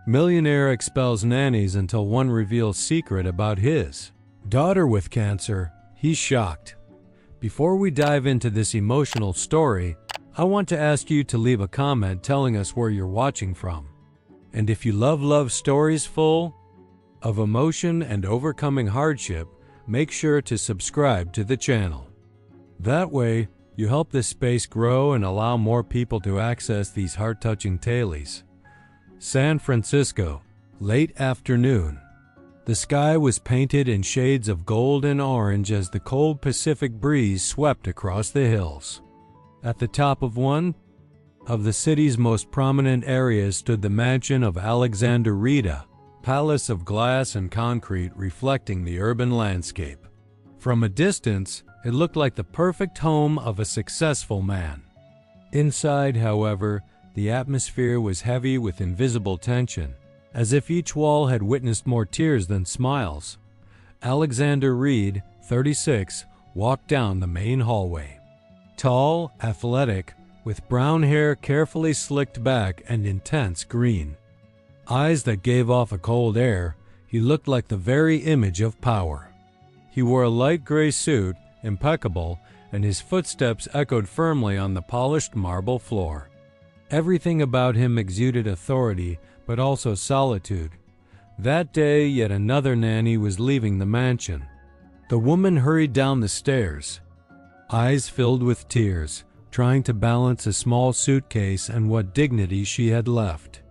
Millionaire expels nannies until one reveals secret about his daughter with cancer. He's shocked. Before we dive into this emotional story, I want to ask you to leave a comment telling us where you're watching from. And if you love stories full of emotion and overcoming hardship, make sure to subscribe to the channel. That way, you help this space grow and allow more people to access these heart-touching tales. San Francisco, late afternoon. The sky was painted in shades of gold and orange as the cold Pacific breeze swept across the hills. At the top of one of the city's most prominent areas stood the mansion of Alexander Reed, palace of glass and concrete reflecting the urban landscape. From a distance, it looked like the perfect home of a successful man. Inside, however, the atmosphere was heavy with invisible tension, as if each wall had witnessed more tears than smiles. Alexander Reed, 36, walked down the main hallway. Tall, athletic, with brown hair carefully slicked back and intense green eyes that gave off a cold air, he looked like the very image of power. He wore a light gray suit, impeccable, and his footsteps echoed firmly on the polished marble floor. Everything about him exuded authority, but also solitude. That day, yet another nanny was leaving the mansion. The woman hurried down the stairs, eyes filled with tears, trying to balance a small suitcase and what dignity she had left.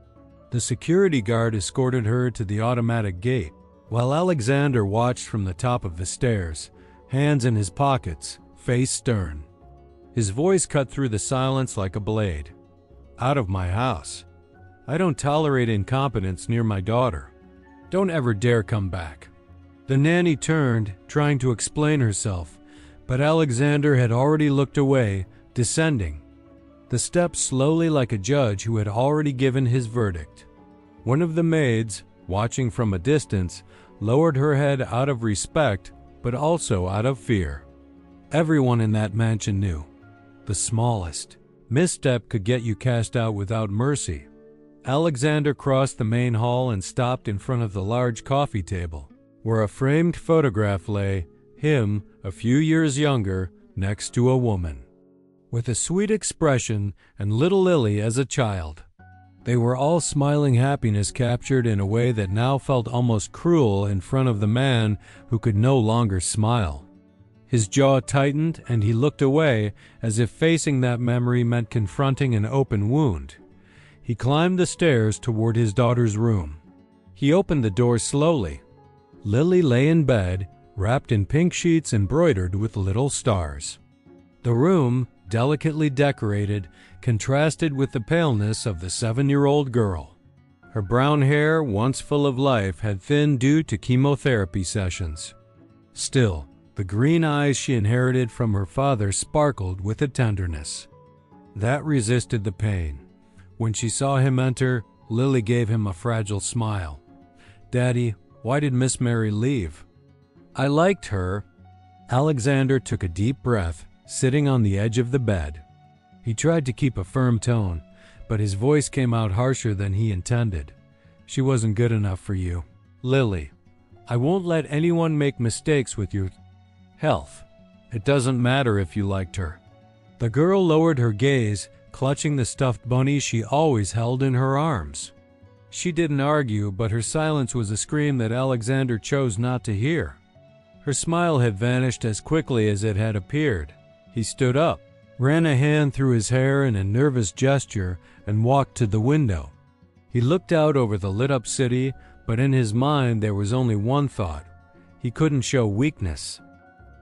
The security guard escorted her to the automatic gate, while Alexander watched from the top of the stairs, hands in his pockets, face stern. His voice cut through the silence like a blade. "Out of my house. I don't tolerate incompetence near my daughter. Don't ever dare come back." The nanny turned, trying to explain herself, but Alexander had already looked away, descending the steps slowly like a judge who had already given his verdict. One of the maids, watching from a distance, lowered her head out of respect, but also out of fear. Everyone in that mansion knew. The smallest misstep could get you cast out without mercy. Alexander crossed the main hall and stopped in front of the large coffee table, where a framed photograph lay, him, a few years younger, next to a woman with a sweet expression and little Lily as a child. They were all smiling happiness captured in a way that now felt almost cruel in front of the man who could no longer smile. His jaw tightened and he looked away as if facing that memory meant confronting an open wound. He climbed the stairs toward his daughter's room. He opened the door slowly. Lily lay in bed, wrapped in pink sheets embroidered with little stars. The room, delicately decorated, contrasted with the paleness of the 7-year-old girl. Her brown hair, once full of life, had thinned due to chemotherapy sessions. Still, the green eyes she inherited from her father sparkled with a tenderness that resisted the pain. When she saw him enter, Lily gave him a fragile smile. "Daddy, why did Miss Mary leave?" "I liked her." Alexander took a deep breath, sitting on the edge of the bed. He tried to keep a firm tone, but his voice came out harsher than he intended. "She wasn't good enough for you. Lily, I won't let anyone make mistakes with your health. It doesn't matter if you liked her." The girl lowered her gaze, clutching the stuffed bunny she always held in her arms. She didn't argue, but her silence was a scream that Alexander chose not to hear. Her smile had vanished as quickly as it had appeared. He stood up, ran a hand through his hair in a nervous gesture, and walked to the window. He looked out over the lit-up city, but in his mind there was only one thought. He couldn't show weakness.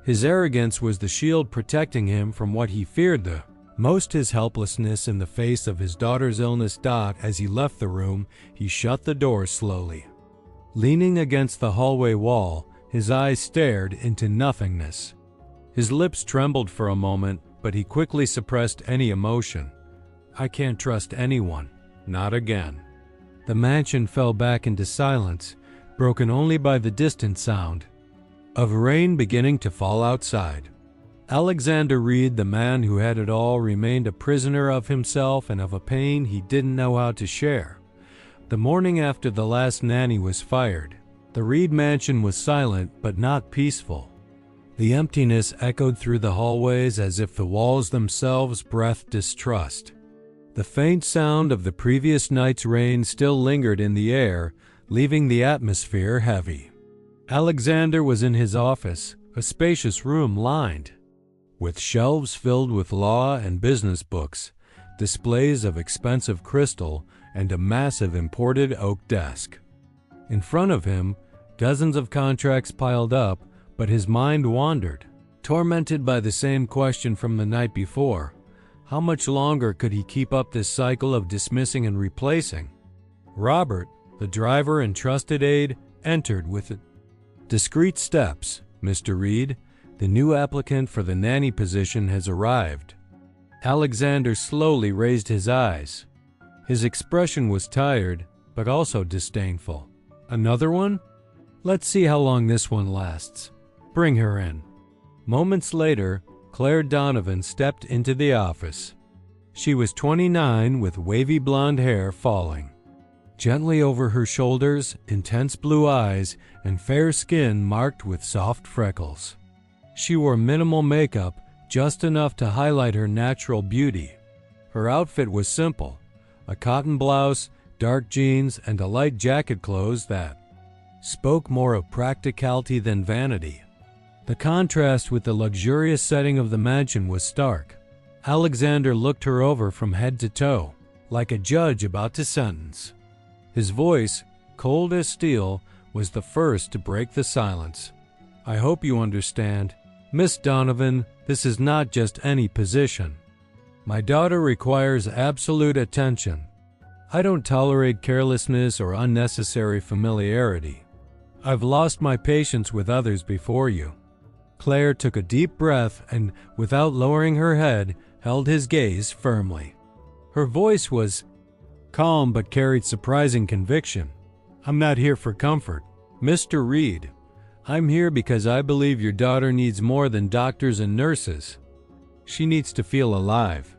His arrogance was the shield protecting him from what he feared the most, his helplessness in the face of his daughter's illness. As he left the room, he shut the door slowly. Leaning against the hallway wall, his eyes stared into nothingness. His lips trembled for a moment, but he quickly suppressed any emotion. "I can't trust anyone. Not again." The mansion fell back into silence, broken only by the distant sound of rain beginning to fall outside. Alexander Reed, the man who had it all, remained a prisoner of himself and of a pain he didn't know how to share. The morning after the last nanny was fired, the Reed mansion was silent but not peaceful. The emptiness echoed through the hallways as if the walls themselves breathed distrust. The faint sound of the previous night's rain still lingered in the air, leaving the atmosphere heavy. Alexander was in his office, a spacious room lined with shelves filled with law and business books, displays of expensive crystal, and a massive imported oak desk. In front of him, dozens of contracts piled up, but his mind wandered, tormented by the same question from the night before. How much longer could he keep up this cycle of dismissing and replacing? Robert, the driver and trusted aide, entered with discreet steps. "Mr. Reed, the new applicant for the nanny position has arrived." Alexander slowly raised his eyes. His expression was tired, but also disdainful. "Another one? Let's see how long this one lasts. Bring her in." Moments later, Claire Donovan stepped into the office. She was 29 with wavy blonde hair falling gently over her shoulders, intense blue eyes, and fair skin marked with soft freckles. She wore minimal makeup, just enough to highlight her natural beauty. Her outfit was simple: a cotton blouse, dark jeans, and a light jacket clothes that spoke more of practicality than vanity. The contrast with the luxurious setting of the mansion was stark. Alexander looked her over from head to toe, like a judge about to sentence. His voice, cold as steel, was the first to break the silence. "I hope you understand. Miss Donovan, this is not just any position. My daughter requires absolute attention. I don't tolerate carelessness or unnecessary familiarity. I've lost my patience with others before you." Claire took a deep breath and, without lowering her head, held his gaze firmly. Her voice was calm but carried surprising conviction. "I'm not here for comfort, Mr. Reed. I'm here because I believe your daughter needs more than doctors and nurses. She needs to feel alive."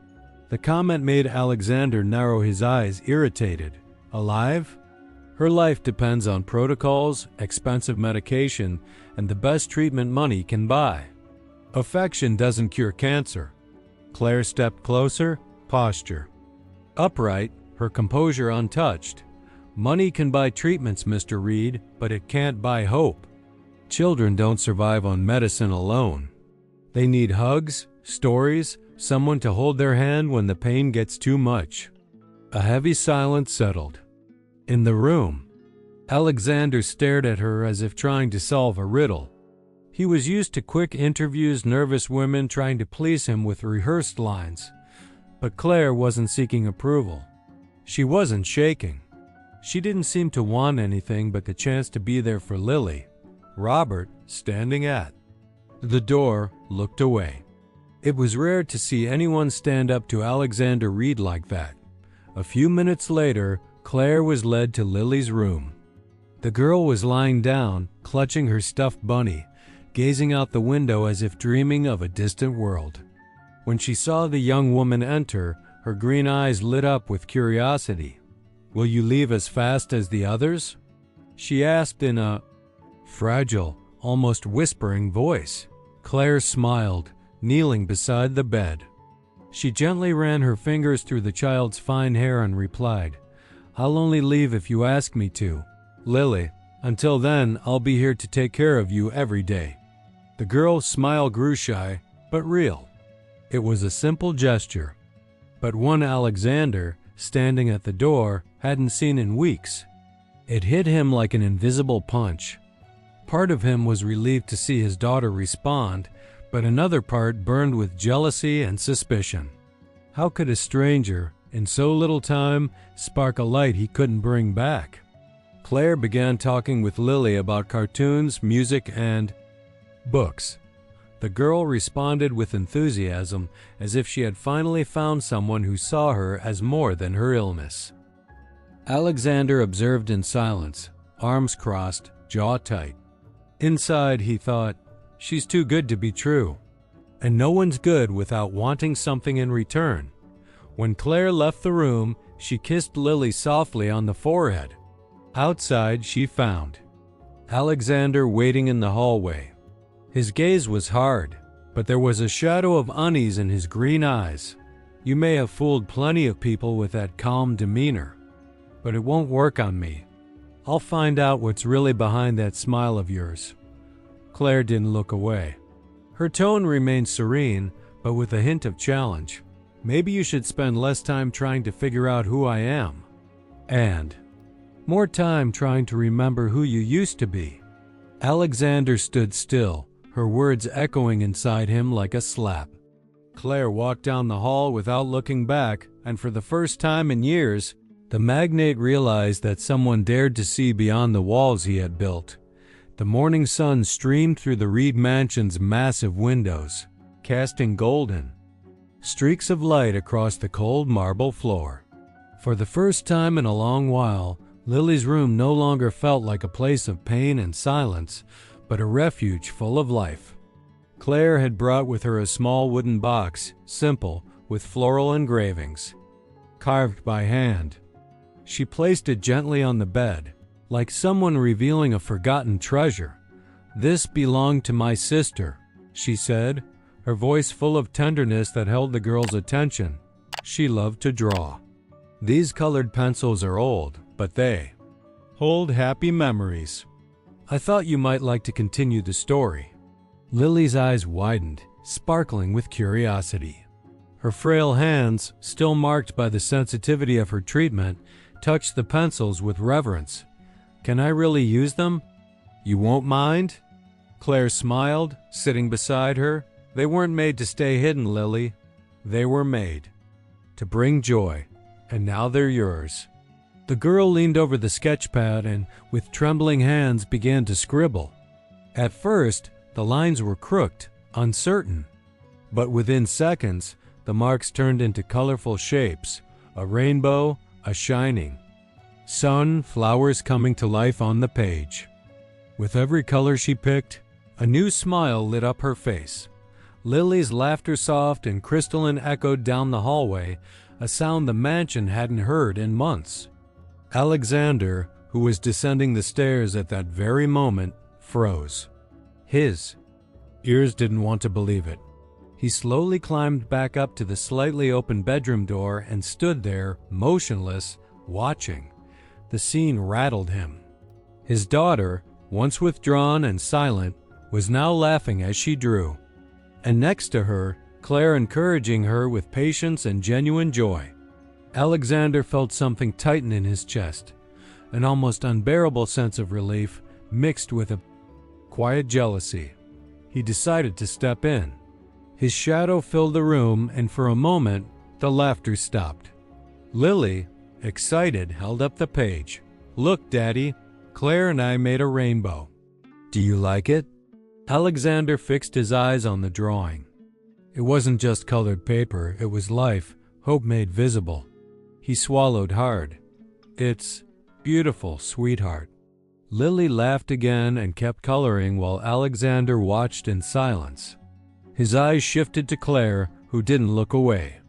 The comment made Alexander narrow his eyes, irritated. Alive? Her life depends on protocols, expensive medication, and the best treatment money can buy. Affection doesn't cure cancer. Claire stepped closer, posture upright, her composure untouched. "Money can buy treatments, Mr. Reed, but it can't buy hope. Children don't survive on medicine alone. They need hugs, stories, someone to hold their hand when the pain gets too much." A heavy silence settled in the room. Alexander stared at her as if trying to solve a riddle. He was used to quick interviews, nervous women trying to please him with rehearsed lines. But Claire wasn't seeking approval. She wasn't shaking. She didn't seem to want anything but the chance to be there for Lily. Robert, standing at the door, looked away. It was rare to see anyone stand up to Alexander Reed like that. A few minutes later, Claire was led to Lily's room. The girl was lying down, clutching her stuffed bunny, gazing out the window as if dreaming of a distant world. When she saw the young woman enter, her green eyes lit up with curiosity. "Will you leave as fast as the others?" she asked in a fragile, almost whispering voice. Claire smiled, kneeling beside the bed. She gently ran her fingers through the child's fine hair and replied, "I'll only leave if you ask me to, Lily. Until then, I'll be here to take care of you every day." The girl's smile grew shy, but real. It was a simple gesture, but one Alexander, standing at the door, hadn't seen in weeks. It hit him like an invisible punch. Part of him was relieved to see his daughter respond, but another part burned with jealousy and suspicion. How could a stranger, in so little time, spark a light he couldn't bring back? Claire began talking with Lily about cartoons, music, and books. The girl responded with enthusiasm, as if she had finally found someone who saw her as more than her illness. Alexander observed in silence, arms crossed, jaw tight. Inside, he thought, "She's too good to be true." And no one's good without wanting something in return. When Claire left the room, She kissed Lily softly on the forehead. Outside, she found Alexander waiting in the hallway. His gaze was hard, but there was a shadow of unease in his green eyes. You may have fooled plenty of people with that calm demeanor, but it won't work on me. I'll find out what's really behind that smile of yours. Claire didn't look away. Her tone remained serene, but with a hint of challenge. Maybe you should spend less time trying to figure out who I am, and more time trying to remember who you used to be. Alexander stood still, her words echoing inside him like a slap. Claire walked down the hall without looking back, and for the first time in years, the magnate realized that someone dared to see beyond the walls he had built. The morning sun streamed through the Reed Mansion's massive windows, casting golden streaks of light across the cold marble floor. For the first time in a long while, Lily's room no longer felt like a place of pain and silence, but a refuge full of life. Claire had brought with her a small wooden box, simple, with floral engravings, carved by hand. She placed it gently on the bed, like someone revealing a forgotten treasure. "This belonged to my sister," she said, her voice full of tenderness that held the girl's attention. She loved to draw. "These colored pencils are old, but they hold happy memories. I thought you might like to continue the story." Lily's eyes widened, sparkling with curiosity. Her frail hands, still marked by the sensitivity of her treatment, touched the pencils with reverence. "Can I really use them? You won't mind?" Claire smiled, sitting beside her. "They weren't made to stay hidden, Lily. They were made to bring joy, and now they're yours." The girl leaned over the sketch pad and, with trembling hands, began to scribble. At first, the lines were crooked, uncertain, but within seconds, the marks turned into colorful shapes: a rainbow, a shining sun, flowers coming to life on the page. With every color she picked, a new smile lit up her face. Lily's laughter, soft and crystalline, echoed down the hallway, a sound the mansion hadn't heard in months. Alexander, who was descending the stairs at that very moment, froze. His ears didn't want to believe it. He slowly climbed back up to the slightly open bedroom door and stood there, motionless, watching. The scene rattled him. His daughter, once withdrawn and silent, was now laughing as she drew, and next to her, Claire encouraging her with patience and genuine joy. Alexander felt something tighten in his chest, an almost unbearable sense of relief mixed with a quiet jealousy. He decided to step in. His shadow filled the room, and for a moment, the laughter stopped. Lily, excited, held up the page. "Look, Daddy, Claire and I made a rainbow. Do you like it?" Alexander fixed his eyes on the drawing. It wasn't just colored paper, it was life, hope made visible. He swallowed hard. "It's beautiful, sweetheart." Lily laughed again and kept coloring while Alexander watched in silence. His eyes shifted to Claire, who didn't look away.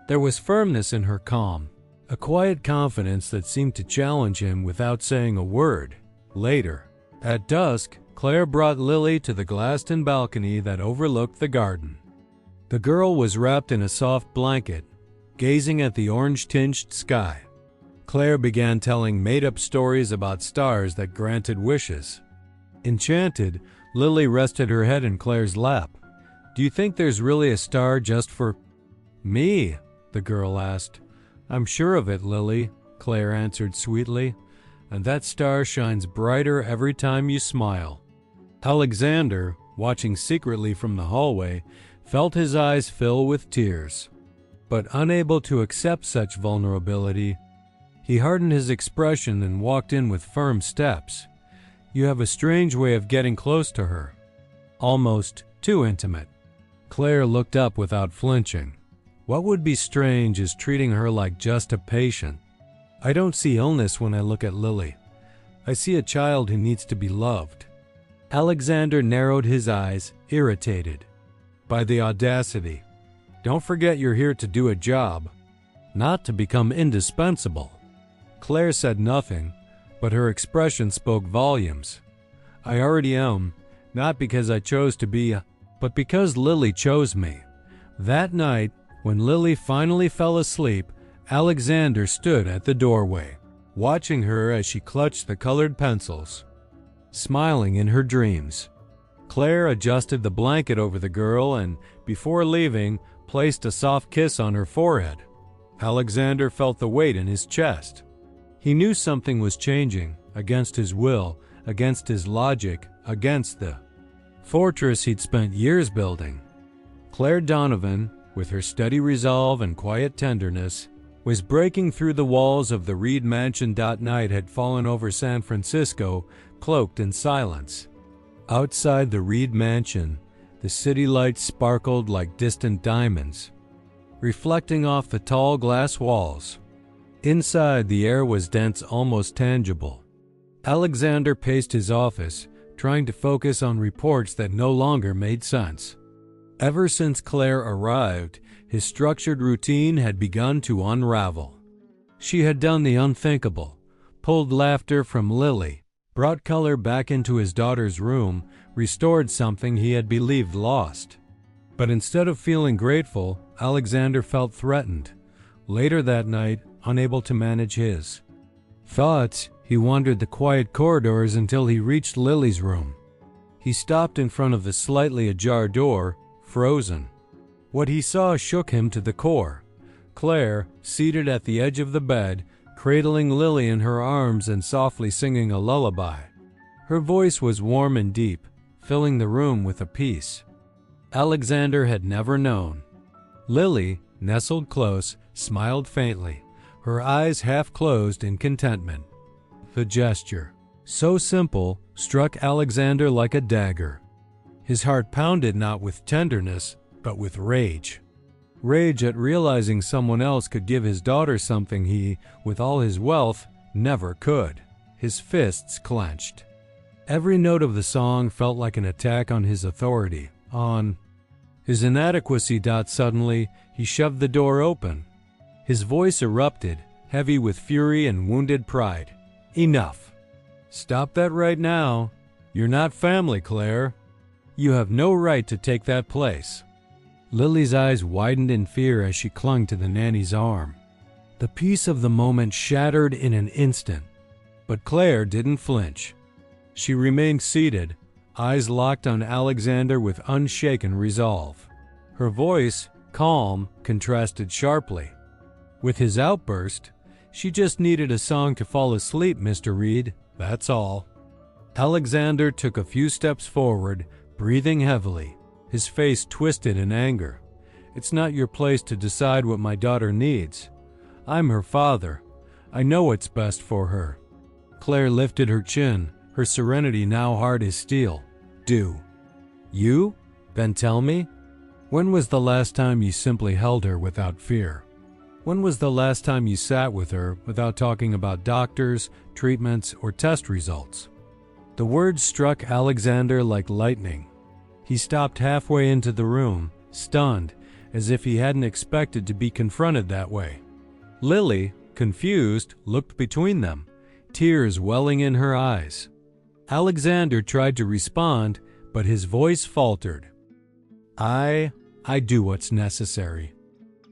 There was firmness in her calm, a quiet confidence that seemed to challenge him without saying a word. Later, at dusk, Claire brought Lily to the glassed-in balcony that overlooked the garden. The girl was wrapped in a soft blanket, gazing at the orange-tinged sky. Claire began telling made-up stories about stars that granted wishes. Enchanted, Lily rested her head in Claire's lap. "Do you think there's really a star just for me?" the girl asked. "I'm sure of it, Lily," Claire answered sweetly, "and that star shines brighter every time you smile." Alexander, watching secretly from the hallway, felt his eyes fill with tears. But unable to accept such vulnerability, he hardened his expression and walked in with firm steps. "You have a strange way of getting close to her. Almost too intimate." Claire looked up without flinching. "What would be strange is treating her like just a patient. I don't see illness when I look at Lily. I see a child who needs to be loved." Alexander narrowed his eyes, irritated by the audacity. "Don't forget you're here to do a job." not to become indispensable. Claire said nothing, but her expression spoke volumes. I already am, not because I chose to be, but because Lily chose me. That night, when Lily finally fell asleep, Alexander stood at the doorway, watching her as she clutched the colored pencils, smiling in her dreams. Claire adjusted the blanket over the girl and, before leaving, placed a soft kiss on her forehead. Alexander felt the weight in his chest. He knew something was changing, against his will, against his logic, against the fortress he'd spent years building. Claire Donovan, with her steady resolve and quiet tenderness, was breaking through the walls of the Reed Mansion. Night had fallen over San Francisco, cloaked in silence. Outside the Reed Mansion, the city lights sparkled like distant diamonds, reflecting off the tall glass walls. Inside, the air was dense, almost tangible. Alexander paced his office, trying to focus on reports that no longer made sense. Ever since Claire arrived, his structured routine had begun to unravel. She had done the unthinkable, pulled laughter from Lily, brought color back into his daughter's room, restored something he had believed lost. But instead of feeling grateful, Alexander felt threatened. Later that night, unable to manage his thoughts, he wandered the quiet corridors until he reached Lily's room. He stopped in front of the slightly ajar door, frozen. What he saw shook him to the core. Claire, seated at the edge of the bed, cradling Lily in her arms and softly singing a lullaby. Her voice was warm and deep, filling the room with a peace Alexander had never known. Lily, nestled close, smiled faintly, her eyes half closed in contentment. The gesture, so simple, struck Alexander like a dagger. His heart pounded not with tenderness, but with rage. Rage at realizing someone else could give his daughter something he, with all his wealth, never could. His fists clenched. Every note of the song felt like an attack on his authority, on his inadequacy. Suddenly, he shoved the door open. His voice erupted, heavy with fury and wounded pride. Enough. Stop that right now. You're not family, Claire. You have no right to take that place. Lily's eyes widened in fear as she clung to the nanny's arm. The peace of the moment shattered in an instant, but Claire didn't flinch. She remained seated, eyes locked on Alexander with unshaken resolve. Her voice, calm, contrasted sharply. With his outburst, she just needed a song to fall asleep, Mr. Reed, that's all. Alexander took a few steps forward, breathing heavily, his face twisted in anger. It's not your place to decide what my daughter needs. I'm her father. I know what's best for her. Claire lifted her chin, her serenity now hard as steel. Do. You? Then tell me. When was the last time you simply held her without fear? When was the last time you sat with her without talking about doctors, treatments, or test results? The words struck Alexander like lightning. He stopped halfway into the room, stunned, as if he hadn't expected to be confronted that way. Lily, confused, looked between them, tears welling in her eyes. Alexander tried to respond, but his voice faltered. I do what's necessary.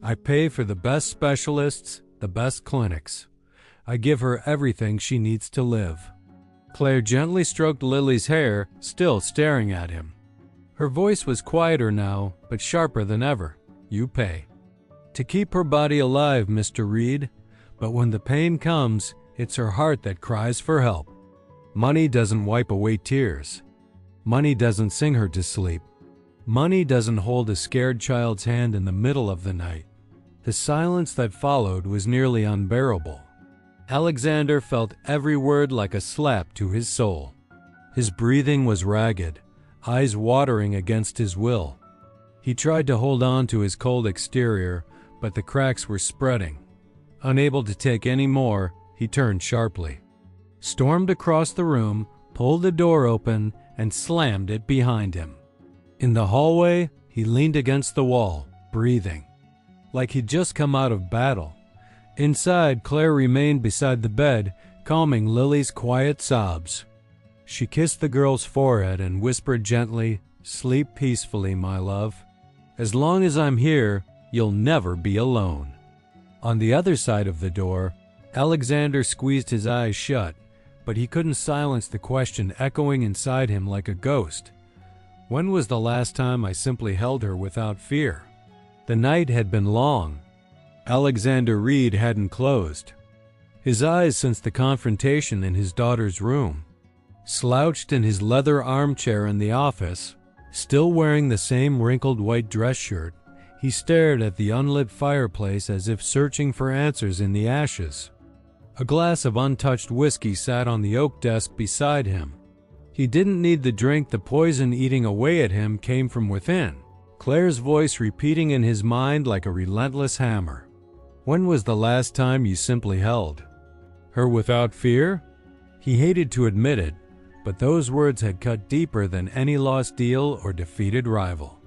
I pay for the best specialists, the best clinics. I give her everything she needs to live. Claire gently stroked Lily's hair, still staring at him. Her voice was quieter now, but sharper than ever. You pay. To keep her body alive, Mr. Reed, but when the pain comes, it's her heart that cries for help. Money doesn't wipe away tears. Money doesn't sing her to sleep. Money doesn't hold a scared child's hand in the middle of the night. The silence that followed was nearly unbearable. Alexander felt every word like a slap to his soul. His breathing was ragged, eyes watering against his will. He tried to hold on to his cold exterior, but the cracks were spreading. Unable to take any more, he turned sharply, stormed across the room, pulled the door open, and slammed it behind him. In the hallway, he leaned against the wall, breathing. Like he'd just come out of battle, Inside, Claire remained beside the bed, calming Lily's quiet sobs. She kissed the girl's forehead and whispered gently, "Sleep peacefully, my love. As long as I'm here, you'll never be alone." On the other side of the door, Alexander squeezed his eyes shut, but he couldn't silence the question echoing inside him like a ghost. When was the last time I simply held her without fear? The night had been long. Alexander Reed hadn't closed his eyes since the confrontation in his daughter's room. Slouched in his leather armchair in the office, still wearing the same wrinkled white dress shirt, he stared at the unlit fireplace as if searching for answers in the ashes. A glass of untouched whiskey sat on the oak desk beside him. He didn't need the drink. The poison eating away at him came from within, Claire's voice repeating in his mind like a relentless hammer. When was the last time you simply held her without fear? He hated to admit it, but those words had cut deeper than any lost deal or defeated rival.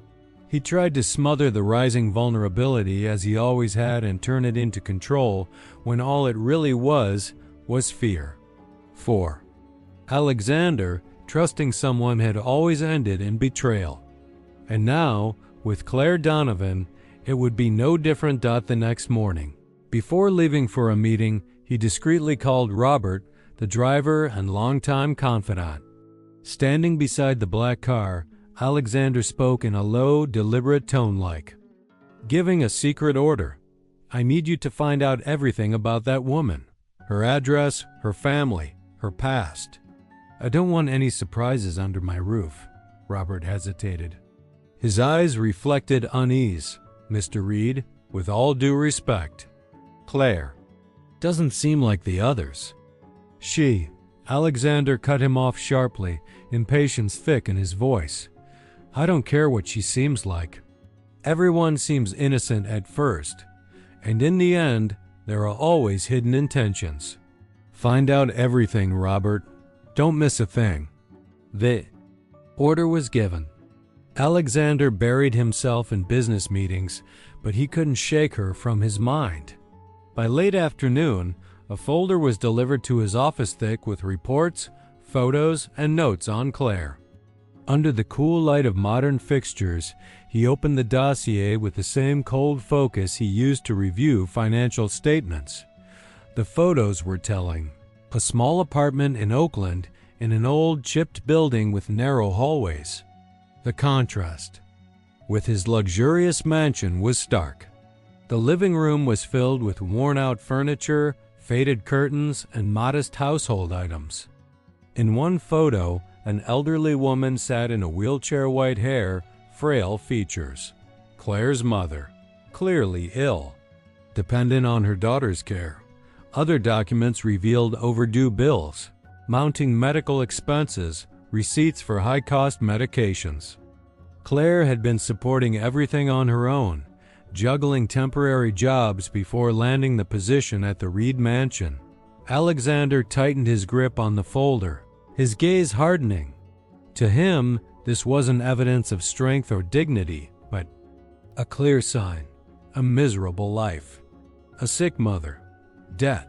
He tried to smother the rising vulnerability as he always had and turn it into control when all it really was fear. 4. Alexander, trusting someone had always ended in betrayal. And now, with Claire Donovan, it would be no different. The next morning, before leaving for a meeting, he discreetly called Robert, the driver and longtime confidant. Standing beside the black car, Alexander spoke in a low, deliberate tone like, "Giving a secret order. I need you to find out everything about that woman. Her address, her family, her past. I don't want any surprises under my roof." Robert hesitated. His eyes reflected unease. "Mr. Reed, with all due respect, Claire doesn't seem like the others." Alexander cut him off sharply, impatience thick in his voice. "I don't care what she seems like. Everyone seems innocent at first, and in the end, there are always hidden intentions. Find out everything, Robert. Don't miss a thing." The order was given. Alexander buried himself in business meetings, but he couldn't shake her from his mind. By late afternoon, a folder was delivered to his office thick with reports, photos, and notes on Claire. Under the cool light of modern fixtures, he opened the dossier with the same cold focus he used to review financial statements. The photos were telling. A small apartment in Oakland in an old, chipped building with narrow hallways. The contrast with his luxurious mansion was stark. The living room was filled with worn-out furniture, faded curtains, and modest household items. In one photo, an elderly woman sat in a wheelchair, white hair, frail features. Claire's mother, clearly ill, dependent on her daughter's care. Other documents revealed overdue bills, mounting medical expenses, receipts for high-cost medications. Claire had been supporting everything on her own, juggling temporary jobs before landing the position at the Reed mansion. Alexander tightened his grip on the folder, his gaze hardening. To him, this wasn't evidence of strength or dignity, but a clear sign, a miserable life, a sick mother, debt,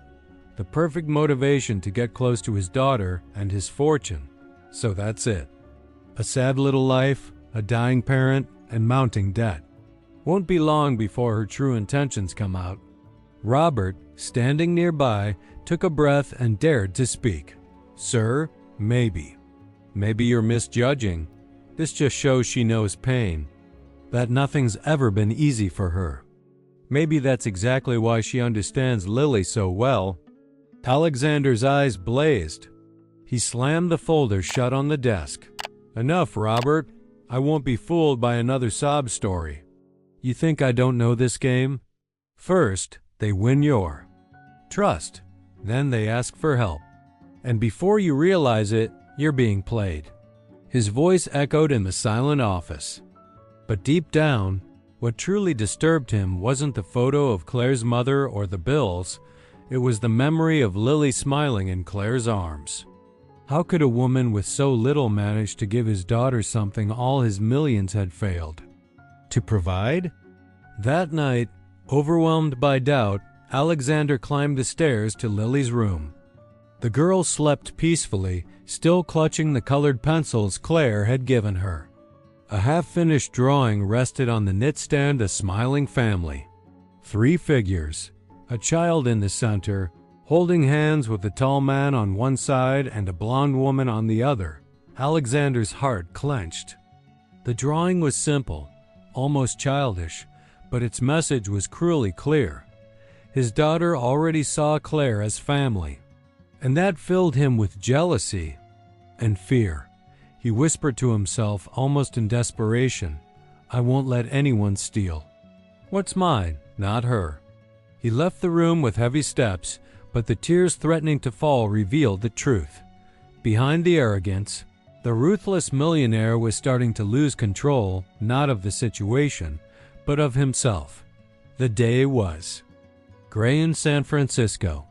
the perfect motivation to get close to his daughter and his fortune. So that's it. A sad little life, a dying parent, and mounting debt. Won't be long before her true intentions come out. Robert, standing nearby, took a breath and dared to speak. "Sir, maybe you're misjudging. This just shows she knows pain, that nothing's ever been easy for her. Maybe that's exactly why she understands Lily so well." Alexander's eyes blazed. He slammed the folder shut on the desk. "Enough, Robert. I won't be fooled by another sob story. You think I don't know this game? First, they win your trust. Then they ask for help. And before you realize it, you're being played." His voice echoed in the silent office. But deep down, what truly disturbed him wasn't the photo of Claire's mother or the bills. It was the memory of Lily smiling in Claire's arms. How could a woman with so little manage to give his daughter something all his millions had failed to provide? That night, overwhelmed by doubt, Alexander climbed the stairs to Lily's room. The girl slept peacefully, still clutching the colored pencils Claire had given her. A half-finished drawing rested on the knit-stand, a smiling family. 3 figures, a child in the center, holding hands with a tall man on one side and a blonde woman on the other. Alexander's heart clenched. The drawing was simple, almost childish, but its message was cruelly clear. His daughter already saw Claire as family, and that filled him with jealousy and fear. He whispered to himself, almost in desperation, "I won't let anyone steal. What's mine, not her." He left the room with heavy steps, but the tears threatening to fall revealed the truth. Behind the arrogance, the ruthless millionaire was starting to lose control, not of the situation, but of himself. The day was gray in San Francisco.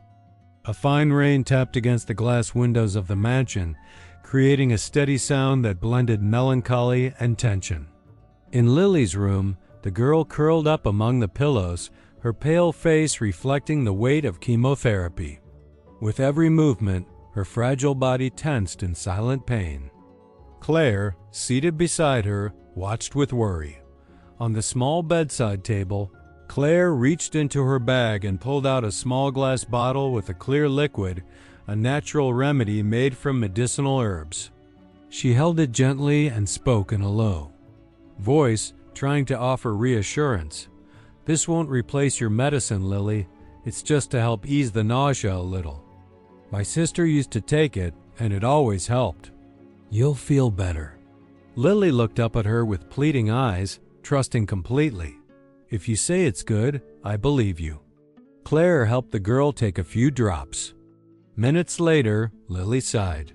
A fine rain tapped against the glass windows of the mansion, creating a steady sound that blended melancholy and tension. In Lily's room, the girl curled up among the pillows, her pale face reflecting the weight of chemotherapy. With every movement, her fragile body tensed in silent pain. Claire, seated beside her, watched with worry. On the small bedside table, Claire reached into her bag and pulled out a small glass bottle with a clear liquid, a natural remedy made from medicinal herbs. She held it gently and spoke in a low voice, trying to offer reassurance. "This won't replace your medicine, Lily. It's just to help ease the nausea a little. My sister used to take it, and it always helped. You'll feel better." Lily looked up at her with pleading eyes, trusting completely. "If you say it's good, I believe you." Claire helped the girl take a few drops. Minutes later, Lily sighed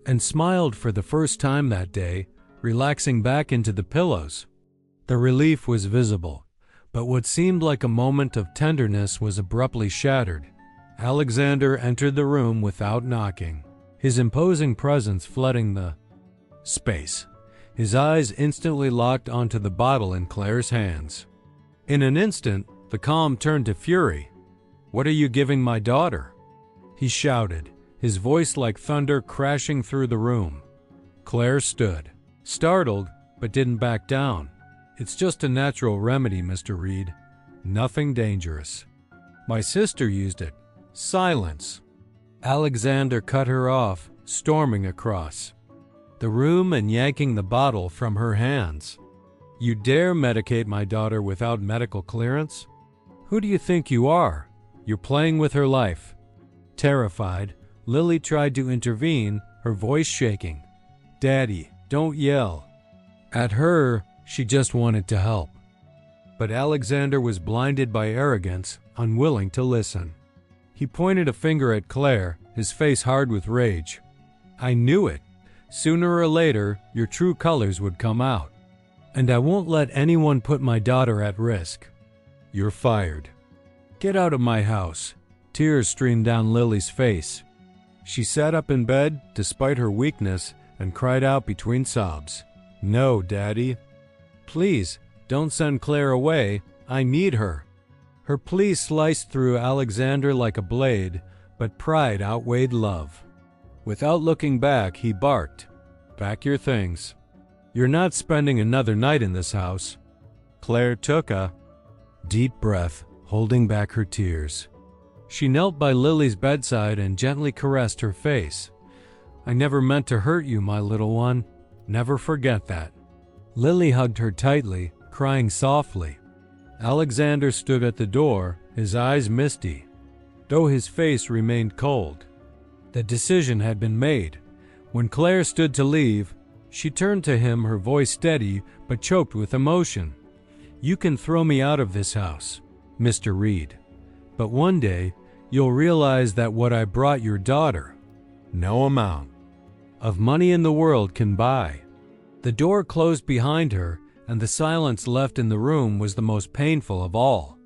and smiled for the first time that day, relaxing back into the pillows. The relief was visible, but what seemed like a moment of tenderness was abruptly shattered. Alexander entered the room without knocking, his imposing presence flooding the space. His eyes instantly locked onto the bottle in Claire's hands. In an instant, the calm turned to fury. "What are you giving my daughter?" he shouted, his voice like thunder crashing through the room. Claire stood, startled, but didn't back down. "It's just a natural remedy, Mr. Reed. Nothing dangerous. My sister used it." Silence. Alexander cut her off, storming across the room and yanking the bottle from her hands. "You dare medicate my daughter without medical clearance? Who do you think you are? You're playing with her life." Terrified, Lily tried to intervene, her voice shaking. "Daddy, don't yell." At her, she just wanted to help. But Alexander was blinded by arrogance, unwilling to listen. He pointed a finger at Claire, his face hard with rage. "I knew it. Sooner or later, your true colors would come out. And I won't let anyone put my daughter at risk. You're fired. Get out of my house." Tears streamed down Lily's face. She sat up in bed, despite her weakness, and cried out between sobs. "No, Daddy. Please, don't send Claire away. I need her." Her plea sliced through Alexander like a blade, but pride outweighed love. Without looking back, he barked, "Pack your things. You're not spending another night in this house." Claire took a deep breath, holding back her tears. She knelt by Lily's bedside and gently caressed her face. "I never meant to hurt you, my little one. Never forget that." Lily hugged her tightly, crying softly. Alexander stood at the door, his eyes misty, though his face remained cold. The decision had been made. When Claire stood to leave, she turned to him, her voice steady but choked with emotion. "You can throw me out of this house, Mr. Reed, but one day you'll realize that what I brought your daughter, no amount of money in the world can buy." The door closed behind her, and the silence left in the room was the most painful of all.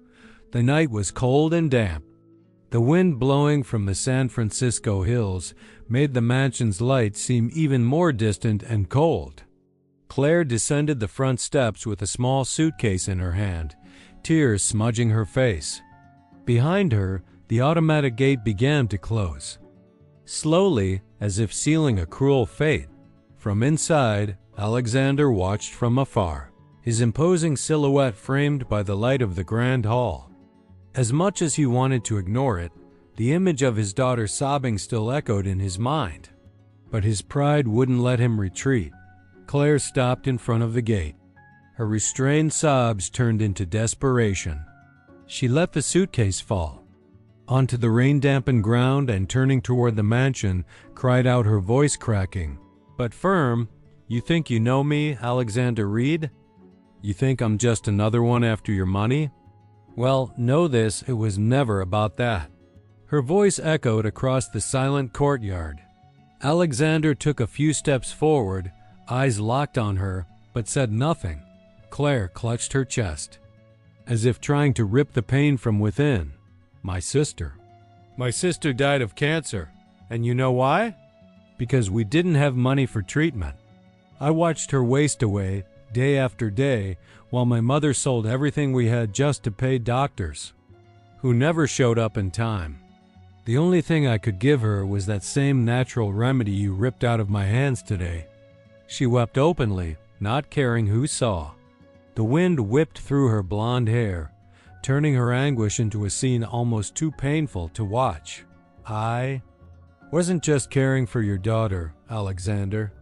The night was cold and damp. The wind blowing from the San Francisco hills made the mansion's lights seem even more distant and cold. Claire descended the front steps with a small suitcase in her hand, tears smudging her face. Behind her, the automatic gate began to close. Slowly, as if sealing a cruel fate. From inside, Alexander watched from afar, his imposing silhouette framed by the light of the grand hall. As much as he wanted to ignore it, the image of his daughter sobbing still echoed in his mind. But his pride wouldn't let him retreat. Claire stopped in front of the gate. Her restrained sobs turned into desperation. She let the suitcase fall onto the rain-dampened ground and, turning toward the mansion, cried out, her voice cracking, but firm, "You think you know me, Alexander Reed? You think I'm just another one after your money? Well, know this, it was never about that." Her voice echoed across the silent courtyard. Alexander took a few steps forward, eyes locked on her, but said nothing. Claire clutched her chest, as if trying to rip the pain from within. My sister died of cancer. And you know why? Because we didn't have money for treatment. I watched her waste away, day after day, while my mother sold everything we had just to pay doctors, who never showed up in time. The only thing I could give her was that same natural remedy you ripped out of my hands today. She wept openly, not caring who saw. The wind whipped through her blonde hair, turning her anguish into a scene almost too painful to watch. I wasn't just caring for your daughter, Alexander.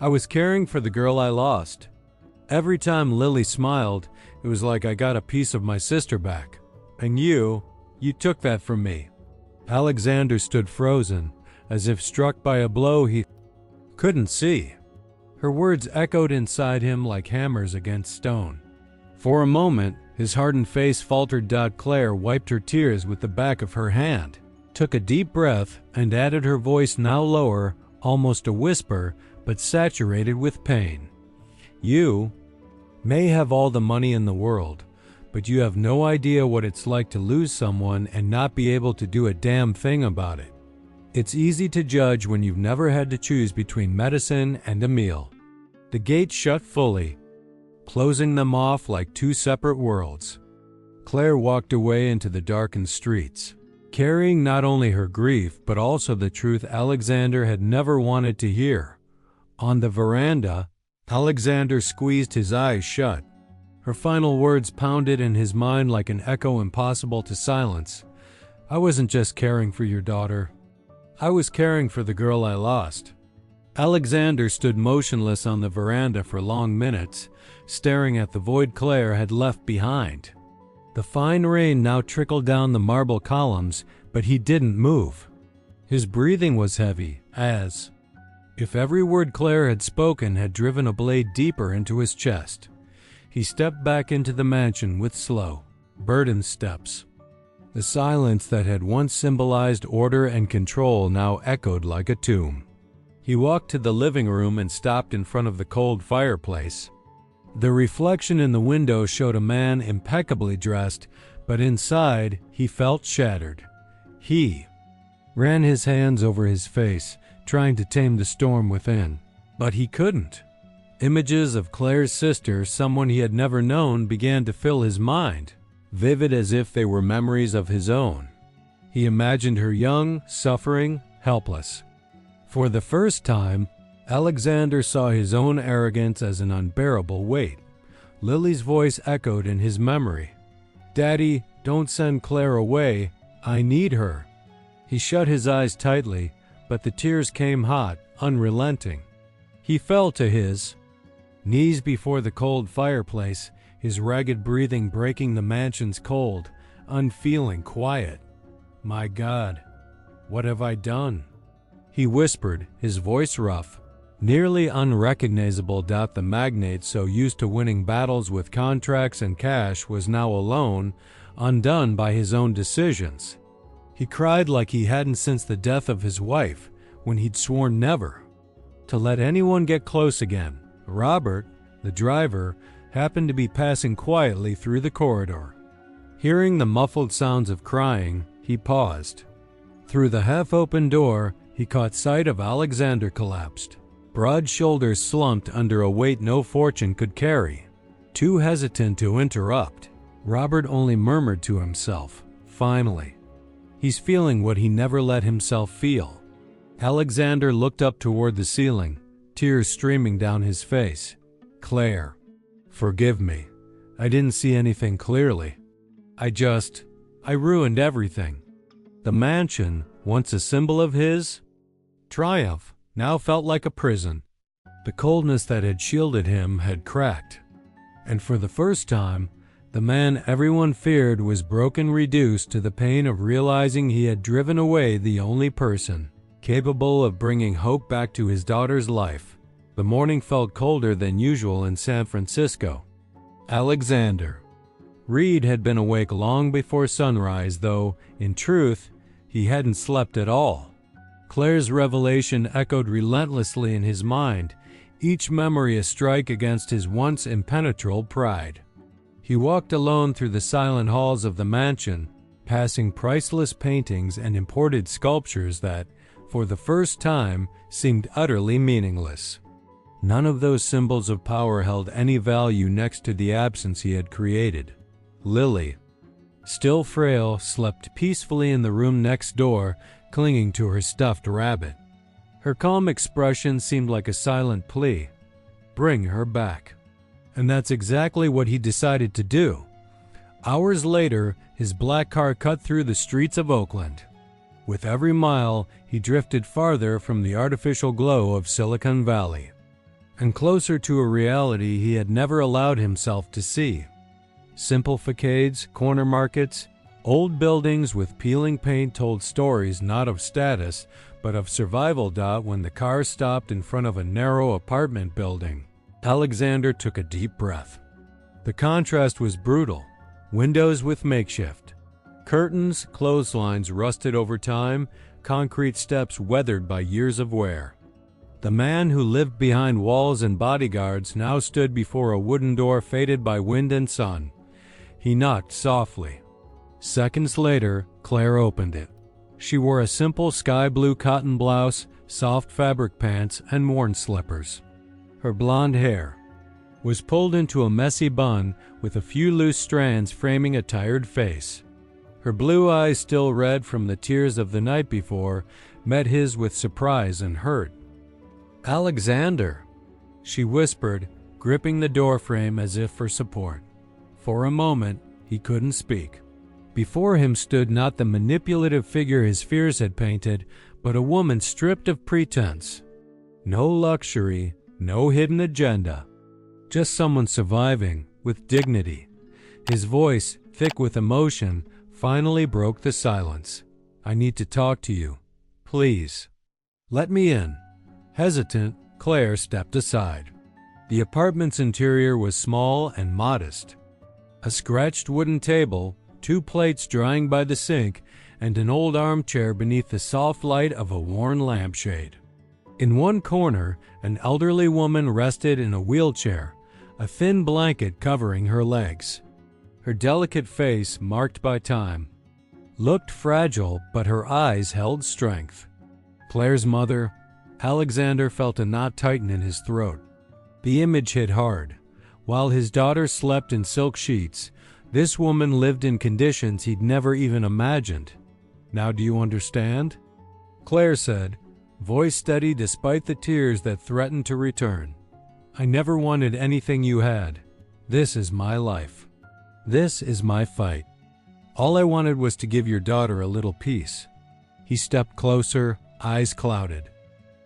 I was caring for the girl I lost. Every time Lily smiled, it was like I got a piece of my sister back. And you took that from me. Alexander stood frozen, as if struck by a blow he couldn't see. Her words echoed inside him like hammers against stone. For a moment, his hardened face faltered. Claire wiped her tears with the back of her hand, took a deep breath, and added, her voice now lower, almost a whisper, but saturated with pain. You may have all the money in the world, but you have no idea what it's like to lose someone and not be able to do a damn thing about it. It's easy to judge when you've never had to choose between medicine and a meal. The gate shut fully, closing them off like two separate worlds. Claire walked away into the darkened streets, carrying not only her grief but also the truth Alexander had never wanted to hear. On the veranda, Alexander squeezed his eyes shut. Her final words pounded in his mind like an echo impossible to silence. I wasn't just caring for your daughter. I was caring for the girl I lost. Alexander stood motionless on the veranda for long minutes, staring at the void Claire had left behind. The fine rain now trickled down the marble columns, but he didn't move. His breathing was heavy, as if every word Claire had spoken had driven a blade deeper into his chest. He stepped back into the mansion with slow, burdened steps. The silence that had once symbolized order and control now echoed like a tomb. He walked to the living room and stopped in front of the cold fireplace. The reflection in the window showed a man impeccably dressed, but inside he felt shattered. He ran his hands over his face, trying to tame the storm within, but he couldn't. Images of Claire's sister, someone he had never known, began to fill his mind, vivid as if they were memories of his own. He imagined her young, suffering, helpless. For the first time, Alexander saw his own arrogance as an unbearable weight. Lily's voice echoed in his memory. "Daddy, don't send Claire away. I need her." He shut his eyes tightly, but the tears came hot, unrelenting. He fell to his knees before the cold fireplace, his ragged breathing breaking the mansion's cold, unfeeling quiet. "My God, what have I done?" he whispered, his voice rough, nearly unrecognizable. The magnate, so used to winning battles with contracts and cash, was now alone, undone by his own decisions. He cried like he hadn't since the death of his wife, when he'd sworn never to let anyone get close again. Robert, the driver, happened to be passing quietly through the corridor. Hearing the muffled sounds of crying, he paused. Through the half-open door, he caught sight of Alexander collapsed. Broad shoulders slumped under a weight no fortune could carry. Too hesitant to interrupt, Robert only murmured to himself, Finally. He's feeling what he never let himself feel. Alexander looked up toward the ceiling, tears streaming down his face. Claire, forgive me. I didn't see anything clearly. I ruined everything. The mansion, once a symbol of his triumph, now felt like a prison. The coldness that had shielded him had cracked. And for the first time, the man everyone feared was broken, reduced to the pain of realizing he had driven away the only person capable of bringing hope back to his daughter's life. The morning felt colder than usual in San Francisco. Alexander. Reed had been awake long before sunrise, though, in truth, he hadn't slept at all. Claire's revelation echoed relentlessly in his mind, each memory a strike against his once impenetrable pride. He walked alone through the silent halls of the mansion, passing priceless paintings and imported sculptures that, for the first time, seemed utterly meaningless. None of those symbols of power held any value next to the absence he had created. Lily, still frail, slept peacefully in the room next door, clinging to her stuffed rabbit. Her calm expression seemed like a silent plea. Bring her back. And that's exactly what he decided to do. Hours later, his black car cut through the streets of Oakland. With every mile, he drifted farther from the artificial glow of Silicon Valley, and closer to a reality he had never allowed himself to see. Simple facades, corner markets, old buildings with peeling paint told stories not of status, but of survival. When the car stopped in front of a narrow apartment building, Alexander took a deep breath. The contrast was brutal. Windows with makeshift curtains, clotheslines rusted over time, concrete steps weathered by years of wear. The man who lived behind walls and bodyguards now stood before a wooden door faded by wind and sun. He knocked softly. Seconds later, Claire opened it. She wore a simple sky blue cotton blouse, soft fabric pants, and worn slippers. Her blonde hair was pulled into a messy bun with a few loose strands framing a tired face. Her blue eyes, still red from the tears of the night before, met his with surprise and hurt. "Alexander," she whispered, gripping the doorframe as if for support. For a moment, he couldn't speak. Before him stood not the manipulative figure his fears had painted, but a woman stripped of pretense. No luxury, no hidden agenda. Just someone surviving, with dignity. His voice, thick with emotion, finally broke the silence. "I need to talk to you. Please. Let me in." Hesitant, Claire stepped aside. The apartment's interior was small and modest. A scratched wooden table, 2 plates drying by the sink, and an old armchair beneath the soft light of a worn lampshade. In one corner, an elderly woman rested in a wheelchair, a thin blanket covering her legs. Her delicate face, marked by time, looked fragile, but her eyes held strength. Claire's mother. Alexander felt a knot tighten in his throat. The image hit hard. While his daughter slept in silk sheets, this woman lived in conditions he'd never even imagined. "Now do you understand?" Claire said, voice steady despite the tears that threatened to return. "I never wanted anything you had. This is my life. This is my fight. All I wanted was to give your daughter a little peace." He stepped closer, eyes clouded.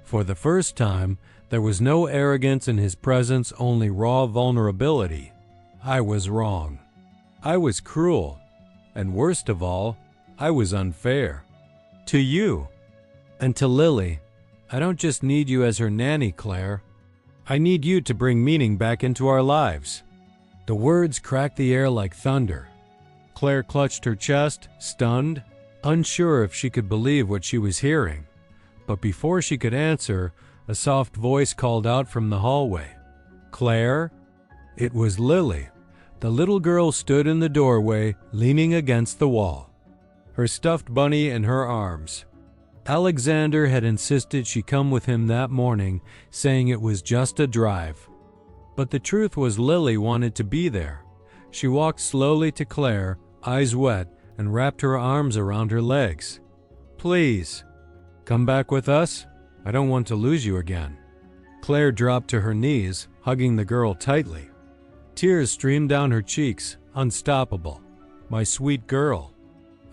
For the first time, there was no arrogance in his presence, only raw vulnerability. "I was wrong. I was cruel. And worst of all, I was unfair. To you. And to Lily. I don't just need you as her nanny, Claire. I need you to bring meaning back into our lives." The words cracked the air like thunder. Claire clutched her chest, stunned, unsure if she could believe what she was hearing. But before she could answer, a soft voice called out from the hallway. "Claire?" It was Lily. The little girl stood in the doorway, leaning against the wall, her stuffed bunny in her arms. Alexander had insisted she come with him that morning, saying it was just a drive. But the truth was Lily wanted to be there. She walked slowly to Claire, eyes wet, and wrapped her arms around her legs. "Please, come back with us. I don't want to lose you again." Claire dropped to her knees, hugging the girl tightly. Tears streamed down her cheeks, unstoppable. "My sweet girl.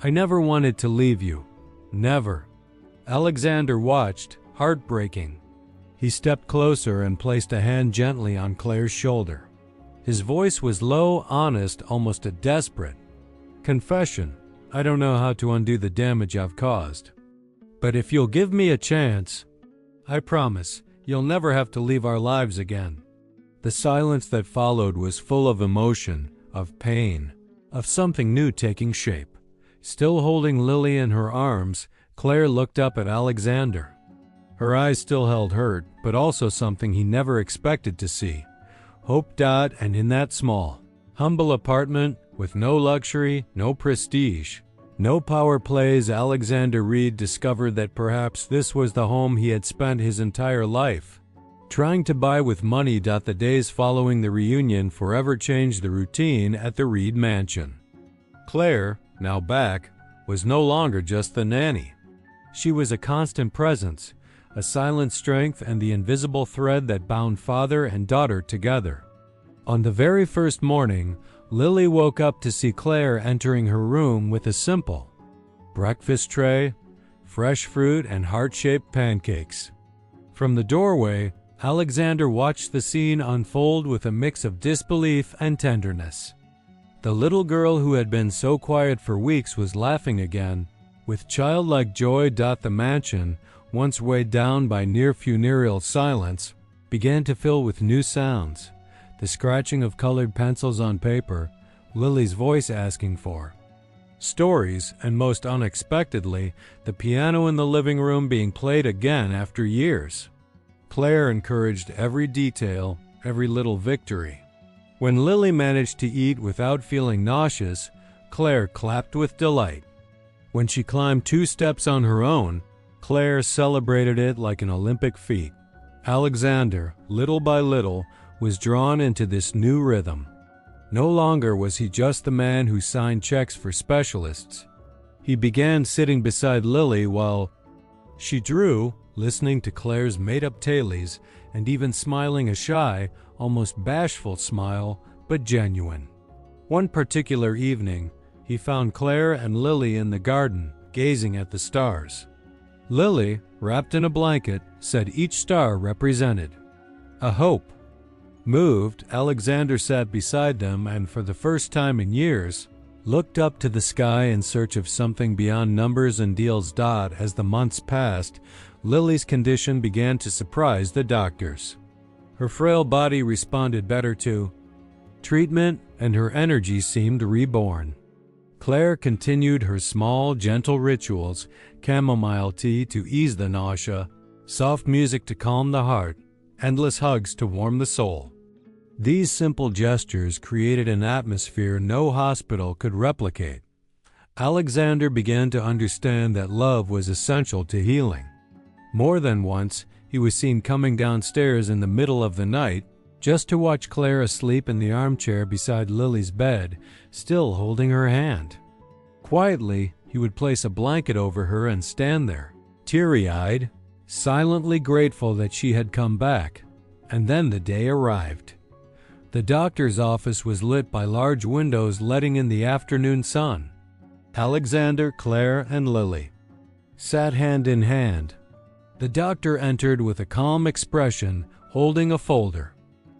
I never wanted to leave you. Never." Alexander watched, heartbreaking. He stepped closer and placed a hand gently on Claire's shoulder. His voice was low, honest, almost a desperate. "Confession. I don't know how to undo the damage I've caused. But if you'll give me a chance, I promise you'll never have to leave our lives again." The silence that followed was full of emotion, of pain, of something new taking shape. Still holding Lily in her arms, Claire looked up at Alexander. Her eyes still held hurt, but also something he never expected to see. Hope. And in that small, humble apartment, with no luxury, no prestige, no power plays, Alexander Reed discovered that perhaps this was the home he had spent his entire life. Trying to buy with money. The days following the reunion forever changed the routine at the Reed mansion. Claire, now back, was no longer just the nanny. She was a constant presence, a silent strength, and the invisible thread that bound father and daughter together. On the very first morning, Lily woke up to see Claire entering her room with a simple breakfast tray, fresh fruit, and heart-shaped pancakes. From the doorway, Alexander watched the scene unfold with a mix of disbelief and tenderness. The little girl who had been so quiet for weeks was laughing again, with childlike joy. The mansion, once weighed down by near-funereal silence, began to fill with new sounds. The scratching of colored pencils on paper, Lily's voice asking for stories, and most unexpectedly, the piano in the living room being played again after years. Claire encouraged every detail, every little victory. When Lily managed to eat without feeling nauseous, Claire clapped with delight. When she climbed 2 steps on her own, Claire celebrated it like an Olympic feat. Alexander, little by little, was drawn into this new rhythm. No longer was he just the man who signed checks for specialists. He began sitting beside Lily while she drew, listening to Claire's made-up tales, and even smiling a shy, almost bashful smile, but genuine. One particular evening, he found Claire and Lily in the garden, gazing at the stars. Lily, wrapped in a blanket, said each star represented a hope. Moved, Alexander sat beside them and, for the first time in years, looked up to the sky in search of something beyond numbers and deals. As the months passed, Lily's condition began to surprise the doctors. Her frail body responded better to treatment, and her energy seemed reborn. Claire continued her small, gentle rituals, chamomile tea to ease the nausea, soft music to calm the heart, endless hugs to warm the soul. These simple gestures created an atmosphere no hospital could replicate. Alexander began to understand that love was essential to healing. More than once, he was seen coming downstairs in the middle of the night just to watch Claire asleep in the armchair beside Lily's bed, still holding her hand. Quietly, he would place a blanket over her and stand there, teary-eyed, silently grateful that she had come back. And then the day arrived. The doctor's office was lit by large windows letting in the afternoon sun. Alexander, Claire, and Lily sat hand in hand. The doctor entered with a calm expression, holding a folder.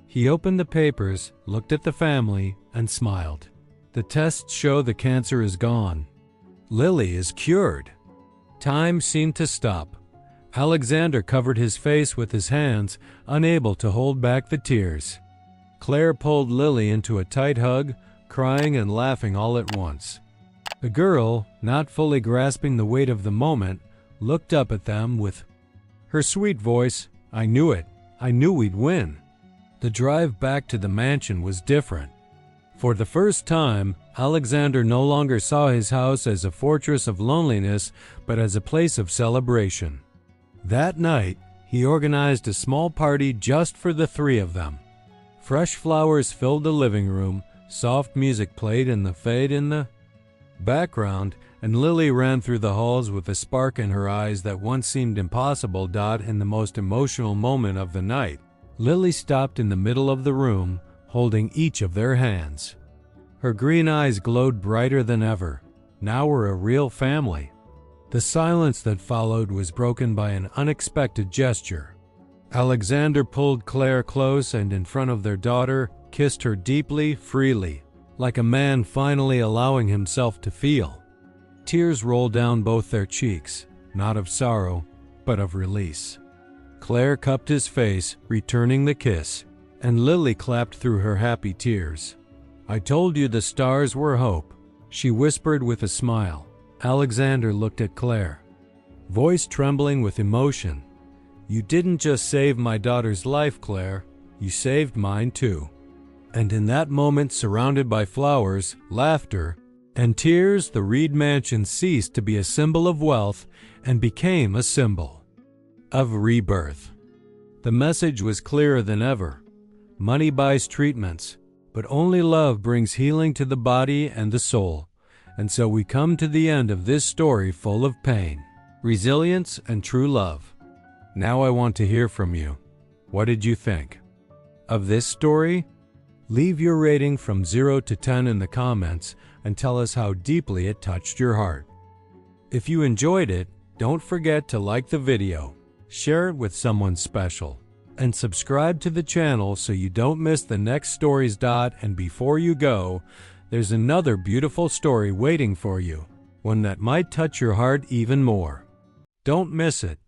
He opened the papers, looked at the family, and smiled. "The tests show the cancer is gone. Lily is cured." Time seemed to stop. Alexander covered his face with his hands, unable to hold back the tears. Claire pulled Lily into a tight hug, crying and laughing all at once. The girl, not fully grasping the weight of the moment, looked up at them with her sweet voice. "I knew it. I knew we'd win." The drive back to the mansion was different. For the first time, Alexander no longer saw his house as a fortress of loneliness, but as a place of celebration. That night, he organized a small party just for the 3 of them. Fresh flowers filled the living room, soft music played in the Background, and Lily ran through the halls with a spark in her eyes that once seemed impossible. In the most emotional moment of the night, Lily stopped in the middle of the room, holding each of their hands. Her green eyes glowed brighter than ever. Now we're a real family. The silence that followed was broken by an unexpected gesture. Alexander pulled Claire close and in front of their daughter, kissed her deeply, freely, like a man finally allowing himself to feel. Tears rolled down both their cheeks, not of sorrow, but of release. Claire cupped his face, returning the kiss, and Lily clapped through her happy tears. "I told you the stars were hope," she whispered with a smile. Alexander looked at Claire, voice trembling with emotion. "You didn't just save my daughter's life, Claire, you saved mine too." And in that moment, surrounded by flowers, laughter, and tears, the Reed mansion ceased to be a symbol of wealth and became a symbol of rebirth. The message was clearer than ever. Money buys treatments, but only love brings healing to the body and the soul. And so we come to the end of this story full of pain, resilience, and true love. Now I want to hear from you. What did you think of this story? Leave your rating from 0 to 10 in the comments and tell us how deeply it touched your heart. If you enjoyed it, don't forget to like the video, share it with someone special, and subscribe to the channel so you don't miss the next stories. And before you go, there's another beautiful story waiting for you, one that might touch your heart even more. Don't miss it.